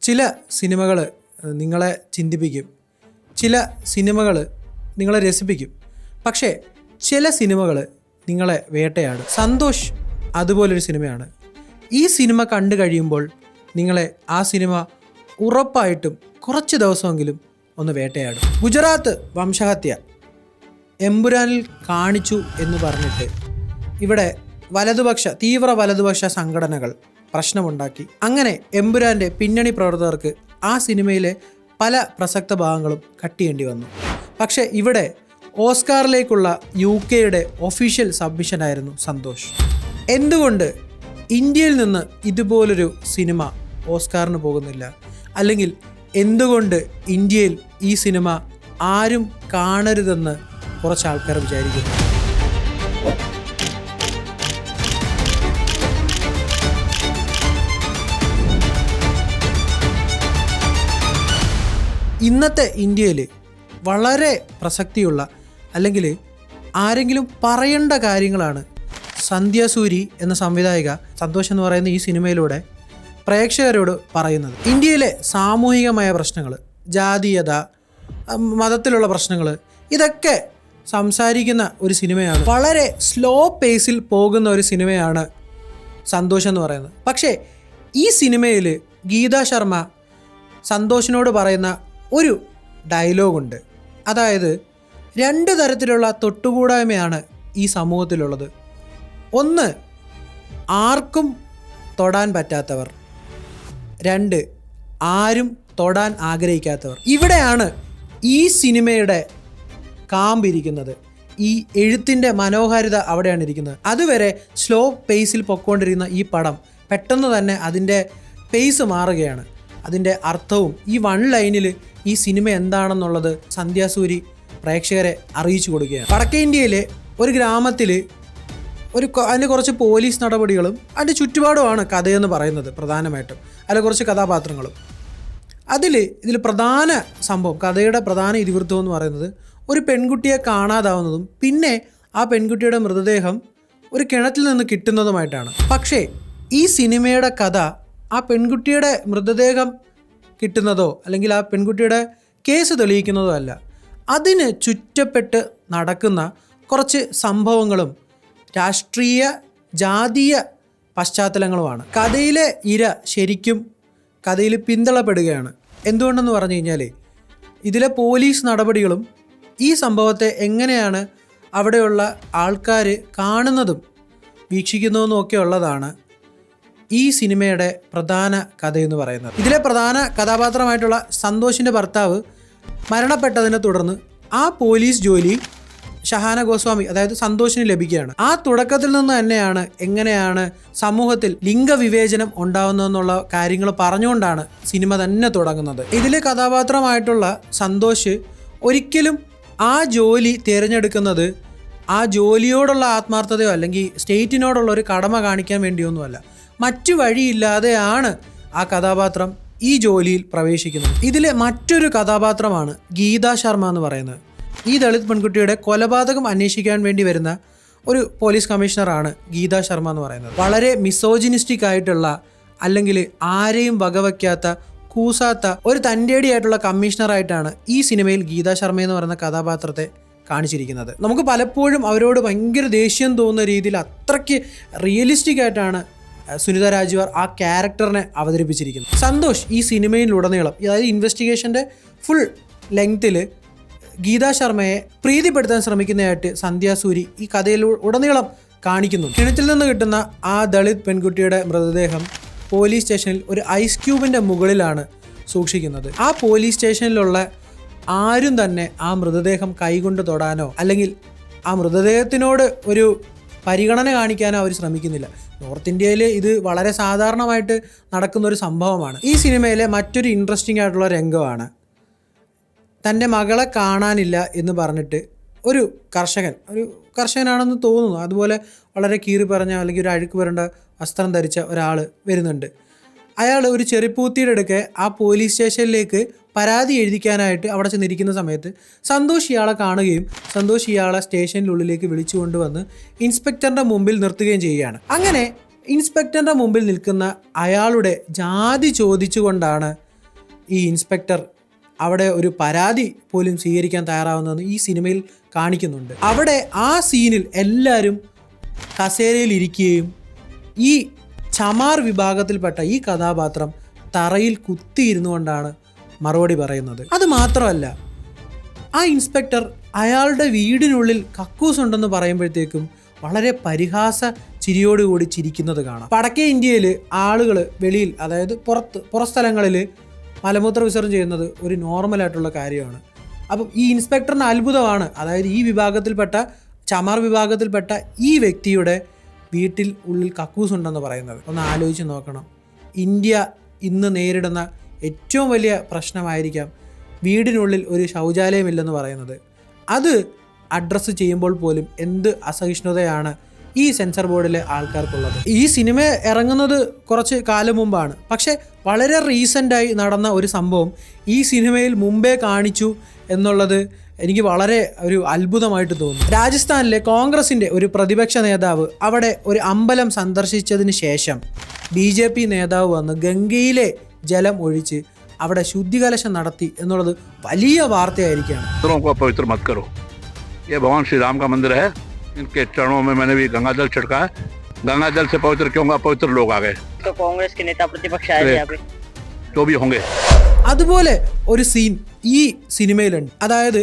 ചില സിനിമകൾ നിങ്ങളെ ചിന്തിപ്പിക്കും, ചില സിനിമകൾ നിങ്ങളെ രസിപ്പിക്കും. പക്ഷേ ചില സിനിമകൾ നിങ്ങളെ വേട്ടയാടും. സന്തോഷ് അതുപോലൊരു സിനിമയാണ്. ഈ സിനിമ കണ്ടു കഴിയുമ്പോൾ നിങ്ങളെ ആ സിനിമ ഉറപ്പായിട്ടും കുറച്ച് ദിവസമെങ്കിലും ഒന്ന് വേട്ടയാടും. ഗുജറാത്ത് വംശഹത്യ എമ്പുരാനിൽ കാണിച്ചു എന്ന് പറഞ്ഞിട്ട് ഇവിടെ തീവ്ര വലതുപക്ഷ സംഘടനകൾ പ്രശ്നമുണ്ടാക്കി. അങ്ങനെ എമ്പുരാൻ്റെ പിന്നണി പ്രവർത്തകർക്ക് ആ സിനിമയിലെ പല പ്രസക്ത ഭാഗങ്ങളും കട്ട് ചെയ്യേണ്ടി വന്നു. പക്ഷേ ഇവിടെ ഓസ്കാറിലേക്കുള്ള UK ഒഫീഷ്യൽ സബ്മിഷനായിരുന്നു സന്തോഷ്. എന്തുകൊണ്ട് ഇന്ത്യയിൽ നിന്ന് ഇതുപോലൊരു സിനിമ ഓസ്കാറിന് പോകുന്നില്ല? അല്ലെങ്കിൽ എന്തുകൊണ്ട് ഇന്ത്യയിൽ ഈ സിനിമ ആരും കാണരുതെന്ന് കുറച്ച് ആൾക്കാർ വിചാരിക്കുന്നു? ഇന്നത്തെ ഇന്ത്യയിൽ വളരെ പ്രസക്തിയുള്ള അല്ലെങ്കിൽ ആരെങ്കിലും പറയേണ്ട കാര്യങ്ങളാണ് സന്ധ്യാസൂരി എന്ന സംവിധായിക സന്തോഷ് എന്ന് പറയുന്ന ഈ സിനിമയിലൂടെ പ്രേക്ഷകരോട് പറയുന്നത്. ഇന്ത്യയിലെ സാമൂഹികമായ പ്രശ്നങ്ങൾ, ജാതീയത, മതത്തിലുള്ള പ്രശ്നങ്ങൾ, ഇതൊക്കെ സംസാരിക്കുന്ന ഒരു സിനിമയാണ്. വളരെ സ്ലോ പേസിൽ പോകുന്ന ഒരു സിനിമയാണ് സന്തോഷ് എന്ന് പറയുന്നത്. പക്ഷേ ഈ സിനിമയിൽ ഗീതാ ശർമ്മ സന്തോഷിനോട് പറയുന്ന ഒരു ഡയലോഗുണ്ട്. അതായത് 2 തരത്തിലുള്ള തൊട്ടുകൂടായ്മയാണ് ഈ സമൂഹത്തിലുള്ളത്. ഒന്ന്, ആർക്കും തൊടാൻ പറ്റാത്തവർ. 2, ആരും തൊടാൻ ആഗ്രഹിക്കാത്തവർ. ഇവിടെയാണ് ഈ സിനിമയുടെ കാമ്പിരിക്കുന്നത്. ഈ എഴുത്തിൻ്റെ മനോഹാരിത അവിടെയാണ് ഇരിക്കുന്നത്. അതുവരെ സ്ലോ പേസിൽ പൊയ്ക്കൊണ്ടിരുന്ന ഈ പടം പെട്ടെന്ന് തന്നെ അതിൻ്റെ പേസ് മാറുകയാണ്. അതിൻ്റെ അർത്ഥവും ഈ 1 ലൈനിൽ ഈ സിനിമ എന്താണെന്നുള്ളത് സന്ധ്യാസൂരി പ്രേക്ഷകരെ അറിയിച്ചു കൊടുക്കുകയാണ്. വടക്കേ ഇന്ത്യയിലെ ഒരു ഗ്രാമത്തിൽ അതിന് കുറച്ച് പോലീസ് നടപടികളും അതിൻ്റെ ചുറ്റുപാടുമാണ് കഥയെന്ന് പറയുന്നത് പ്രധാനമായിട്ടും. അതിൽ കുറച്ച് കഥാപാത്രങ്ങളും. ഇതിൽ പ്രധാന സംഭവം, കഥയുടെ പ്രധാന ഇതിവൃത്തം എന്ന് പറയുന്നത് ഒരു പെൺകുട്ടിയെ കാണാതാവുന്നതും പിന്നെ ആ പെൺകുട്ടിയുടെ മൃതദേഹം ഒരു കിണറ്റിൽ നിന്ന് കിട്ടുന്നതുമായിട്ടാണ്. പക്ഷേ ഈ സിനിമയുടെ കഥ ആ പെൺകുട്ടിയുടെ മൃതദേഹം കിട്ടുന്നതോ അല്ലെങ്കിൽ ആ പെൺകുട്ടിയുടെ കേസ് തെളിയിക്കുന്നതോ അല്ല. അതിന് ചുറ്റപ്പെട്ട് നടക്കുന്ന കുറച്ച് സംഭവങ്ങളും രാഷ്ട്രീയ ജാതീയ പശ്ചാത്തലങ്ങളുമാണ്. കഥയിലെ ഇര ശരിക്കും കഥയിൽ പിന്തള്ളപ്പെടുകയാണ്. എന്തുകൊണ്ടെന്ന് പറഞ്ഞു കഴിഞ്ഞാൽ ഇതിലെ പോലീസ് നടപടികളും ഈ സംഭവത്തെ എങ്ങനെയാണ് അവിടെയുള്ള ആൾക്കാർ കാണുന്നതും വീക്ഷിക്കുന്നതും ഒക്കെ ഉള്ളതാണ് ഈ സിനിമയുടെ പ്രധാന കഥയെന്ന് പറയുന്നത്. ഇതിലെ പ്രധാന കഥാപാത്രമായിട്ടുള്ള സന്തോഷിൻ്റെ ഭർത്താവ് മരണപ്പെട്ടതിനെ തുടർന്ന് ആ പോലീസ് ജോലി ഷഹാന ഗോസ്വാമി അതായത് സന്തോഷിന് ലഭിക്കുകയാണ്. ആ തുടക്കത്തിൽ നിന്ന് തന്നെയാണ് എങ്ങനെയാണ് സമൂഹത്തിൽ ലിംഗവിവേചനം ഉണ്ടാവുന്നതെന്നുള്ള കാര്യങ്ങൾ പറഞ്ഞുകൊണ്ടാണ് സിനിമ തന്നെ തുടങ്ങുന്നത്. ഇതിലെ കഥാപാത്രമായിട്ടുള്ള സന്തോഷ് ഒരിക്കലും ആ ജോലി തിരഞ്ഞെടുക്കുന്നത് ആ ജോലിയോടുള്ള ആത്മാർത്ഥതയോ അല്ലെങ്കിൽ സ്റ്റേറ്റിനോടുള്ള ഒരു കടമ കാണിക്കാൻ വേണ്ടിയൊന്നുമല്ല. മറ്റു വഴിയില്ലാതെയാണ് ആ കഥാപാത്രം ഈ ജോലിയിൽ പ്രവേശിക്കുന്നത്. ഇതിലെ മറ്റൊരു കഥാപാത്രമാണ് ഗീതാ ശർമ്മ എന്ന് പറയുന്നത്. ഈ ദളിത് പെൺകുട്ടിയുടെ കൊലപാതകം അന്വേഷിക്കാൻ വേണ്ടി വരുന്ന ഒരു പോലീസ് കമ്മീഷണറാണ് ഗീതാ ശർമ്മ എന്ന് പറയുന്നത്. വളരെ മിസോജിനിസ്റ്റിക് ആയിട്ടുള്ള അല്ലെങ്കിൽ ആരെയും വകവയ്ക്കാത്ത കൂസാത്ത ഒരു തൻ്റേടിയായിട്ടുള്ള കമ്മീഷണറായിട്ടാണ് ഈ സിനിമയിൽ ഗീതാ ശർമ്മ എന്ന് പറയുന്ന കഥാപാത്രത്തെ കാണിച്ചിരിക്കുന്നത്. നമുക്ക് പലപ്പോഴും അവരോട് ഭയങ്കര ദേഷ്യം തോന്നുന്ന രീതിയിൽ അത്രയ്ക്ക് റിയലിസ്റ്റിക് ആയിട്ടാണ് സുനിത രാജുവാർ ആ ക്യാരക്ടറിനെ അവതരിപ്പിച്ചിരിക്കുന്നത്. സന്തോഷ് ഈ സിനിമയിലുടനീളം അതായത് ഇൻവെസ്റ്റിഗേഷൻ്റെ ഫുൾ ലെങ്ത്തിൽ ഗീതാ ശർമ്മയെ പ്രീതിപ്പെടുത്താൻ ശ്രമിക്കുന്നതായിട്ട് സന്ധ്യാസൂരി ഈ കഥയിൽ ഉടനീളം കാണിക്കുന്നു. കിണറ്റിൽ നിന്ന് കിട്ടുന്ന ആ ദളിത് പെൺകുട്ടിയുടെ മൃതദേഹം പോലീസ് സ്റ്റേഷനിൽ ഒരു ഐസ് ക്യൂബിൻ്റെ മുകളിലാണ് സൂക്ഷിക്കുന്നത്. ആ പോലീസ് സ്റ്റേഷനിലുള്ള ആരും തന്നെ ആ മൃതദേഹം കൈകൊണ്ട് തൊടാനോ അല്ലെങ്കിൽ ആ മൃതദേഹത്തിനോട് ഒരു പരിഗണന കാണിക്കാനോ അവർ ശ്രമിക്കുന്നില്ല. നോർത്ത് ഇന്ത്യയിൽ ഇത് വളരെ സാധാരണമായിട്ട് നടക്കുന്ന ഒരു സംഭവമാണ്. ഈ സിനിമയിലെ മറ്റൊരു ഇൻട്രസ്റ്റിംഗ് ആയിട്ടുള്ള രംഗമാണ് തൻ്റെ മകളെ കാണാനില്ല എന്ന് പറഞ്ഞിട്ട് ഒരു കർഷകനാണെന്ന് തോന്നുന്നു, അതുപോലെ വളരെ കീറി പറഞ്ഞ അല്ലെങ്കിൽ ഒരു അഴുക്ക് വരേണ്ട വസ്ത്രം ധരിച്ച ഒരാൾ വരുന്നുണ്ട്. അയാൾ ഒരു ചെറിപ്പൂത്തിയുടെ അടുക്കെ ആ പോലീസ് സ്റ്റേഷനിലേക്ക് പരാതി എഴുതിക്കാനായിട്ട് അവിടെ ചെന്നിരിക്കുന്ന സമയത്ത് സന്തോഷ് ഇയാളെ കാണുകയും സന്തോഷ് ഇയാളെ സ്റ്റേഷനിലുള്ളിലേക്ക് വിളിച്ചു കൊണ്ടുവന്ന് ഇൻസ്പെക്ടറിൻ്റെ മുമ്പിൽ നിർത്തുകയും ചെയ്യുകയാണ്. അങ്ങനെ ഇൻസ്പെക്ടറിൻ്റെ മുമ്പിൽ നിൽക്കുന്ന അയാളുടെ ജാതി ചോദിച്ചുകൊണ്ടാണ് ഈ ഇൻസ്പെക്ടർ അവിടെ ഒരു പരാതി പോലും സ്വീകരിക്കാൻ തയ്യാറാവുന്നതെന്ന് ഈ സിനിമയിൽ കാണിക്കുന്നുണ്ട്. അവിടെ ആ സീനിൽ എല്ലാവരും കസേരയിൽ ഇരിക്കുകയും ഈ ചമാർ വിഭാഗത്തിൽപ്പെട്ട ഈ കഥാപാത്രം തറയിൽ കുത്തിയിരുന്നു കൊണ്ടാണ് മറുപടി പറയുന്നത്. അത് മാത്രമല്ല, ആ ഇൻസ്പെക്ടർ അയാളുടെ വീടിനുള്ളിൽ കക്കൂസ് ഉണ്ടെന്ന് പറയുമ്പോഴത്തേക്കും വളരെ പരിഹാസ ചിരിയോടുകൂടി ചിരിക്കുന്നത് കാണാം. വടക്കേ ഇന്ത്യയിൽ ആളുകൾ വെളിയിൽ, അതായത് പുറസ്ഥലങ്ങളിൽ മലമൂത്ര വിസർജനം ചെയ്യുന്നത് ഒരു നോർമലായിട്ടുള്ള കാര്യമാണ്. അപ്പം ഈ ഇൻസ്പെക്ടറിന് അത്ഭുതമാണ്, അതായത് ഈ വിഭാഗത്തിൽപ്പെട്ട ചമാർ വിഭാഗത്തിൽപ്പെട്ട ഈ വ്യക്തിയുടെ വീട്ടിൽ ഉള്ളിൽ കക്കൂസ് ഉണ്ടെന്ന് പറയുന്നത്. ഒന്ന് ആലോചിച്ച് നോക്കണം. ഇന്ത്യ ഇന്ന് നേരിടുന്ന ഏറ്റവും വലിയ പ്രശ്നമായിരിക്കാം വീടിനുള്ളിൽ ഒരു ശൗചാലയമില്ലെന്ന് പറയുന്നത്. അത് അഡ്രസ്സ് ചെയ്യുമ്പോൾ പോലും എന്ത് അസഹിഷ്ണുതയാണ് ഈ സെൻസർ ബോർഡിലെ ആൾക്കാർക്കുള്ളത്. ഈ സിനിമ ഇറങ്ങുന്നത് കുറച്ച് കാലം മുമ്പാണ്, പക്ഷേ വളരെ റീസെൻ്റായി നടന്ന ഒരു സംഭവം ഈ സിനിമയിൽ മുമ്പേ കാണിച്ചു എന്നുള്ളത് എനിക്ക് വളരെ ഒരു അത്ഭുതമായിട്ട് തോന്നുന്നു. രാജസ്ഥാനിലെ കോൺഗ്രസിൻ്റെ ഒരു പ്രതിപക്ഷ നേതാവ് അവിടെ ഒരു അമ്പലം സന്ദർശിച്ചതിന് ശേഷം BJP നേതാവ് വന്ന് ഗംഗയിലെ ജലം ഒഴിച്ച് അവിടെ ശുദ്ധികലശം നടത്തി എന്നുള്ളത് വലിയ വാർത്തയായിരിക്കുകയാണ്. ये भगवान श्री राम का मंदिर है, इनके चरणों में मैंने भी गंगा जल छिड़का है. गंगा जल से पवित्र क्यों होगा? पवित्र लोग आ गए. तो कांग्रेस के नेता प्रतिपक्ष आए यहाँ पे तो भी होंगे. അതുപോലെ ഒരു സീൻ ഈ സിനിമയിലുണ്ട്. അതായത്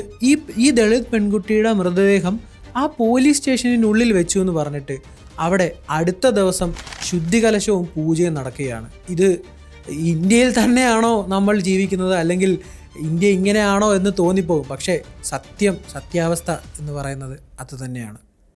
ഈ ദളിത് പെൺകുട്ടിയുടെ മൃതദേഹം ആ പോലീസ് സ്റ്റേഷനുള്ളിൽ വെച്ചു എന്ന് പറഞ്ഞിട്ട് അവിടെ അടുത്ത ദിവസം ശുദ്ധികലശവും പൂജയും നടക്കുകയാണ്. ഇത് ഇന്ത്യയിൽ തന്നെയാണോ നമ്മൾ ജീവിക്കുന്നത്, അല്ലെങ്കിൽ ഇന്ത്യ ഇങ്ങനെയാണോ എന്ന് തോന്നിപ്പോകും. പക്ഷേ സത്യാവസ്ഥ എന്ന് പറയുന്നത് അത് തന്നെയാണ്.